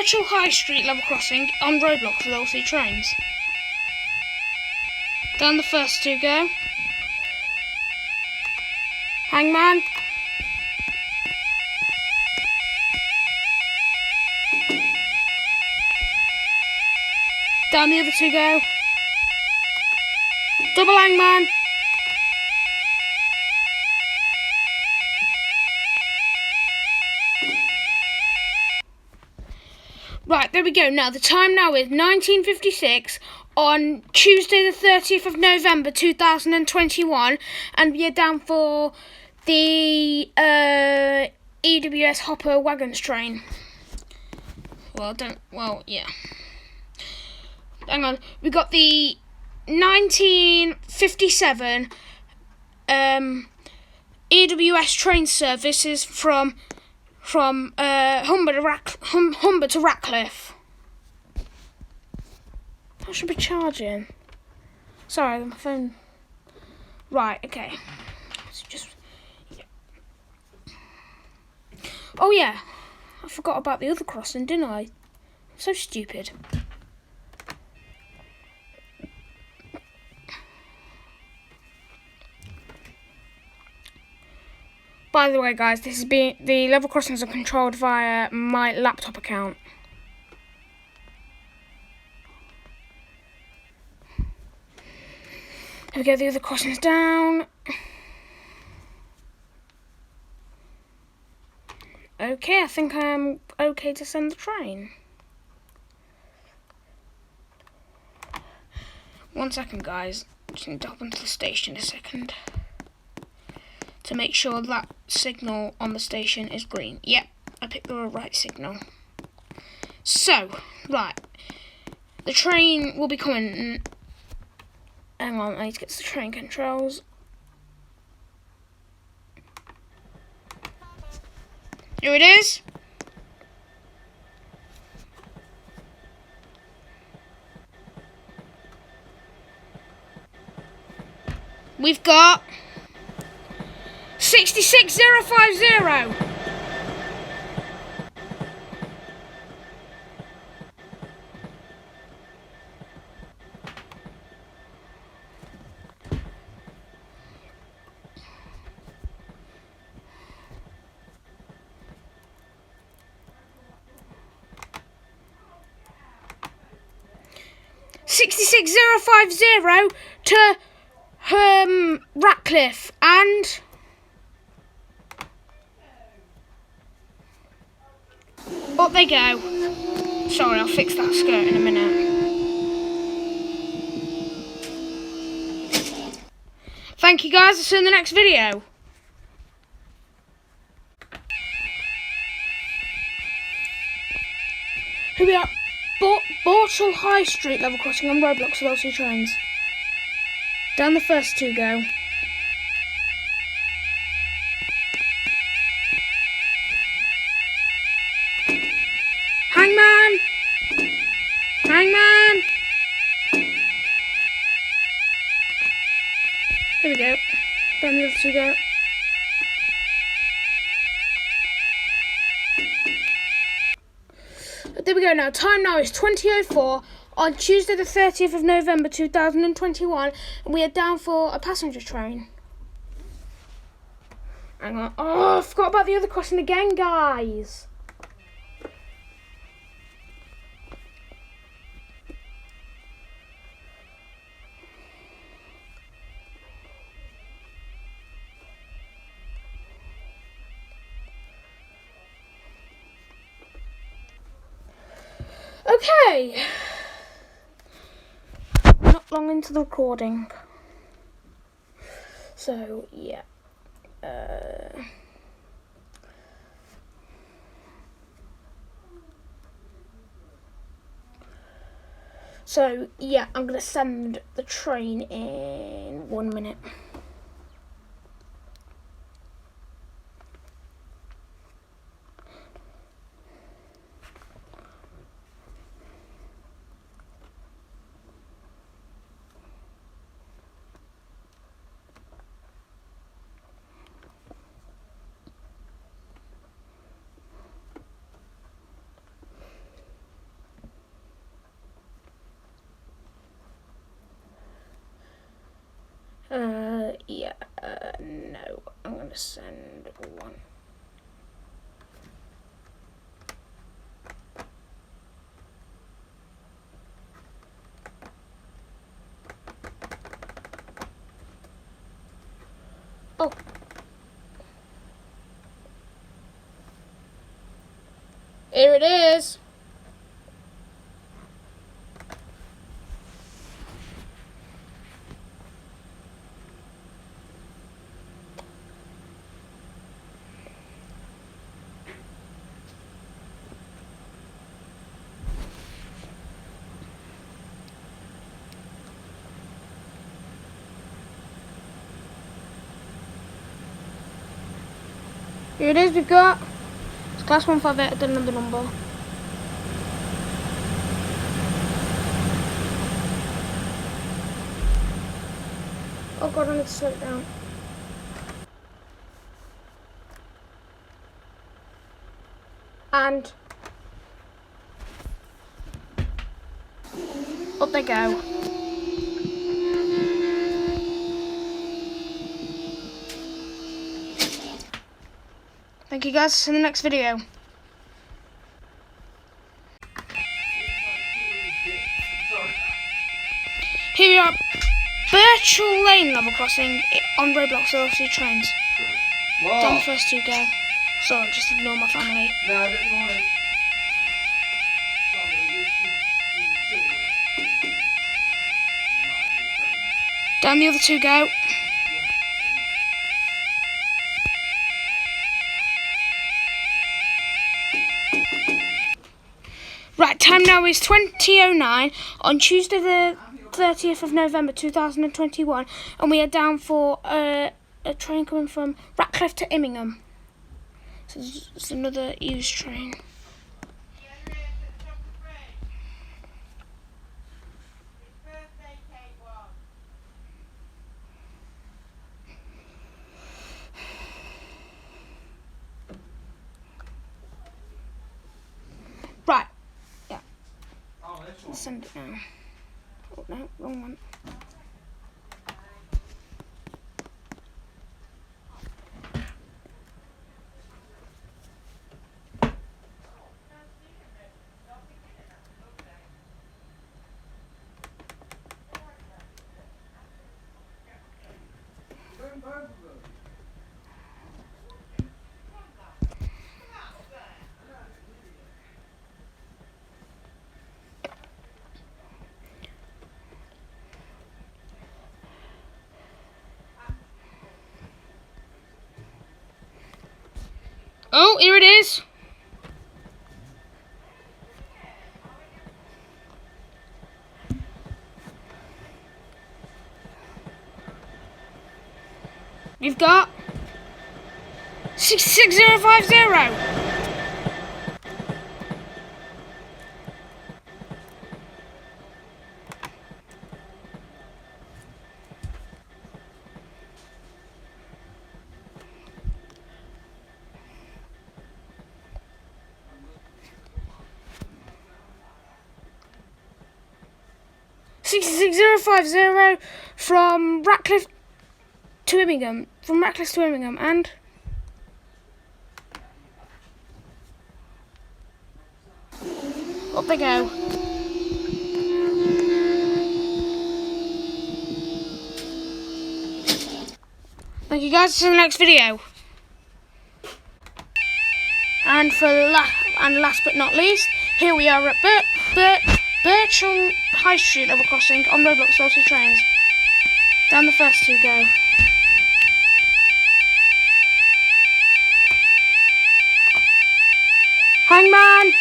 Burchle High Street level crossing on roadblocks with all three trains. Down the first two go. Hangman. Down the other two go. Double hangman. Right, there we go. Now, the time now is 19:56 on Tuesday the 30th of November 2021. And we are down for the EWS Hopper Wagons train. Yeah. Hang on. We got the 1957 EWS train services from Humber to Ratcliffe. I should be charging. Sorry, my phone. Right, okay. It's just. Yeah. Oh yeah, I forgot about the other crossing, didn't I? So stupid. By the way, guys, the level crossings are controlled via my laptop account. Here we go, the other crossings down. Okay, I think I'm okay to send the train. 1 second, guys. Just need to hop into the station a second to make sure that signal on the station is green. Yep, I picked the right signal. So, right, the train will be coming. Hang on, I need to get to the train controls. Here it is. We've got 66050. to Ratcliffe and up they go. Sorry, I'll fix that skirt in a minute. Thank you, guys. I'll see you in the next video. Here we are. Burchle High Street level crossing on roadblocks with LC trains. Down the first two go. Hangman! Hangman! Here we go. Down the other two go. There we go now. Time now is 20:04 on Tuesday the 30th of November 2021. And we are down for a passenger train. Hang on. Oh, I forgot about the other crossing again, guys. Okay, not long into the recording, so yeah, I'm gonna send the train in 1 minute. to send one. Oh. Here it is. Here it is, we've got, it's class 158, I don't know the number. Oh god, I need to slow it down. And up they go. Thank you guys, see you in the next video. Here we are, Burchle Lane level crossing on Roblox LC trains. What? Down the first two go. Sorry, just ignore my family. No, I don't want it. Down the other two go. Right, time now is 20:09 on Tuesday the 30th of November 2021, and we are down for a train coming from Burchle to Immingham. So it's another used train. Right. Yeah. Oh, this one. Send it now. Oh no, wrong one. Oh, here it is. You've got 66050. 66050 from Burchle to Immingham. From Burchle to Immingham, and up they go. Thank you guys, see you in the next video. And last but not least, here we are at Burchle High Street level crossing on Roblox LC trains. Down the first two go. Hangman!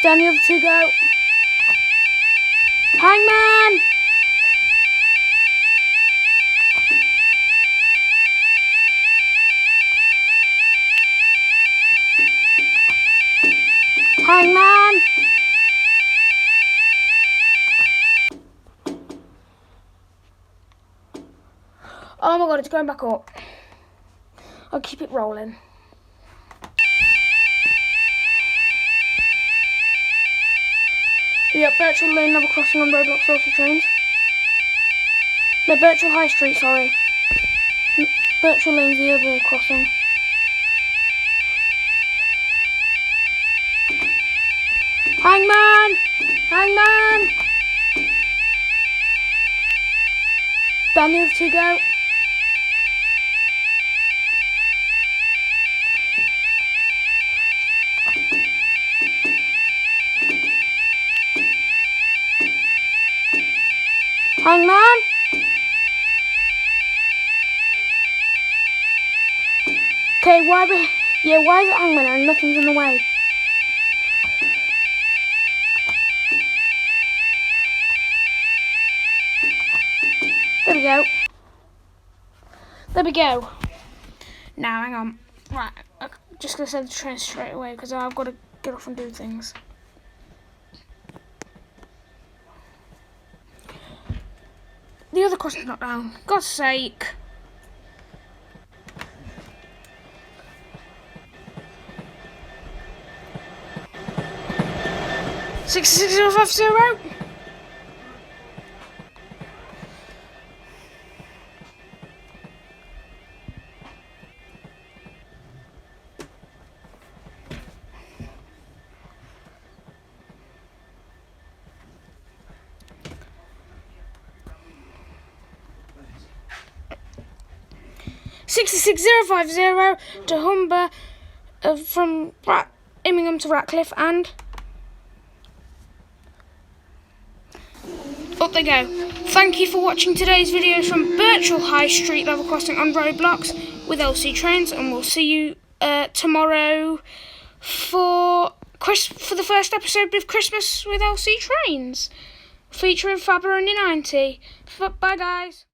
Down the other two go. Hangman! Hangman! Oh my god, it's going back up. I'll keep it rolling. We got Burchle Lane level crossing on Roblox LC trains. No, Burchle High Street, sorry. Burchle Lane's the other crossing. Hangman! Hangman! Down the other two go. Hangman! Okay, why is it Hangman and nothing's in the way? There we go. There we go. Now, hang on. Right, I'm just going to send the train straight away because I've got to get off and do things. The other crossing's not down. God's sake. Six 6050. 66050 to Humber from Immingham to Ratcliffe and up they go. Thank you for watching today's videos from Burchle High Street level crossing on roadblocks with LC trains, and we'll see you tomorrow for the first episode of Christmas with LC trains featuring Fabber Only 90. Bye guys.